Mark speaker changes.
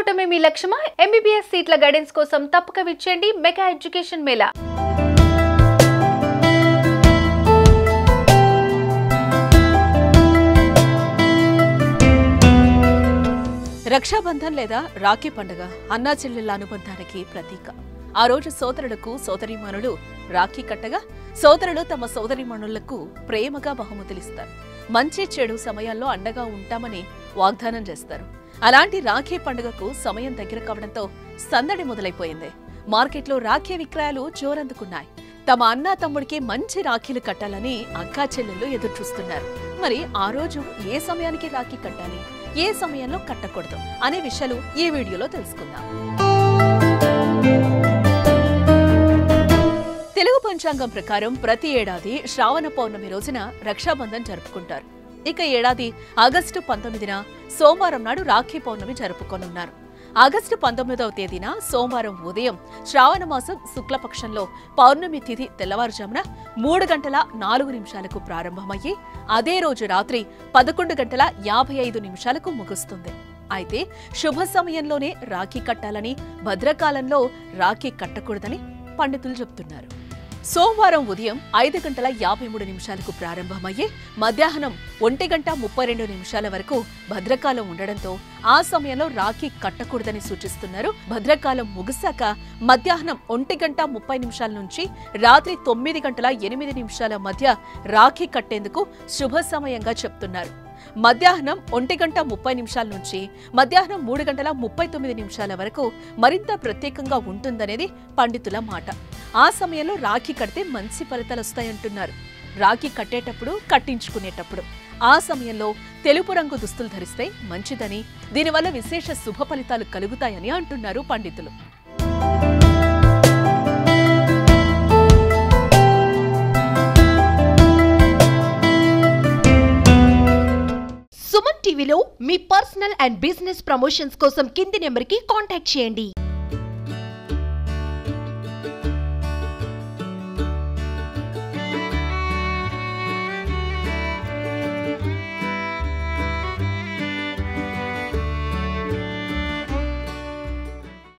Speaker 1: అవటమే మీ లక్ష్యమా? MBBS సీట్ల guidance కోసం తప్పక విచ్చేయండి మెగా ఎడ్యుకేషన్ మేళా.
Speaker 2: రక్షాబంధన్ లేదా రాఖీ పండుగ అన్నా చెల్లెళ్ల అనుబంధానికి ప్రతీక. ఆ రోజు సోదరులకు సోదరీమణులు రాఖీ కట్టగా సోదరులు తమ సోదరీమణులకు ప్రేమగా బహుమతులిస్తారు. మంచి చెడు సమయాల్లో అండగా ఉంటామని వాగ్దానం చేస్తారు. అలాంటి రాఖీ పండుగకు సమయం దగ్గర కావడంతో సందడి మొదలైపోయింది. మార్కెట్లో రాఖీ విక్రయాలు జోరందుకున్నాయి. తమ అన్నా తమ్ముడికి మంచి రాఖీలు కట్టాలని అక్కా చెల్లెళ్లు ఎదురుచూస్తున్నారు. మరి ఆ రోజు ఏ సమయానికి రాఖీ కట్టాలి, ఏ సమయంలో కట్టకూడదు అనే విషయాలు ఈ వీడియోలో తెలుసుకుందాం. తెలుగు పంచాంగం ప్రకారం ప్రతి ఏడాది శ్రావణ పౌర్ణమి రోజున రక్షాబంధన్ జరుపుకుంటారు. ఇక ఏడాది ఆగస్టు 19న సోమవారం నాడు రాఖీ పౌర్ణమి జరుపుకోనున్నారు. ఆగస్టు 19వ తేదీన సోమవారం ఉదయం శ్రావణ మాసం శుక్లపక్షంలో పౌర్ణమి తిథి తెల్లవారుజామున 3:04 ప్రారంభమయ్యి అదే రోజు రాత్రి 11:55 ముగుస్తుంది. అయితే శుభ సమయంలోనే రాఖీ కట్టాలని, భద్రకాలంలో రాఖీ కట్టకూడదని పండితులు చెబుతున్నారు. సోమవారం ఉదయం 5:53 ప్రారంభమయ్యే మధ్యాహ్నం 1:32 వరకు భద్రకాలం ఉండడంతో ఆ సమయంలో రాఖీ కట్టకూడదని సూచిస్తున్నారు. భద్రకాలం ముగిశాక మధ్యాహ్నం 1:30 నుంచి రాత్రి 9:08 మధ్య రాఖీ కట్టేందుకు శుభ సమయంగా చెప్తున్నారు. మధ్యాహ్నం 1:30 నుంచి మధ్యాహ్నం 3:39 వరకు మరింత ప్రత్యేకంగా ఉంటుందనేది పండితుల మాట. ఆ సమయంలో రాఖీ కడితే మంచి ఫలితాలు వస్తాయంటున్నారు. రాఖీ కట్టేటప్పుడు, కట్టించుకునేటప్పుడు ఆ సమయంలో తెలుపు రంగు దుస్తులు ధరిస్తే మంచిదని, దీనివల్ల విశేష శుభ ఫలితాలు కలుగుతాయని అంటున్నారు పండితులు.
Speaker 3: సుమన్ టీవీలో మీ పర్సనల్ అండ్ బిజినెస్ ప్రమోషన్స్ కోసం కింది నెంబర్కి కాంటాక్ట్ చేయండి.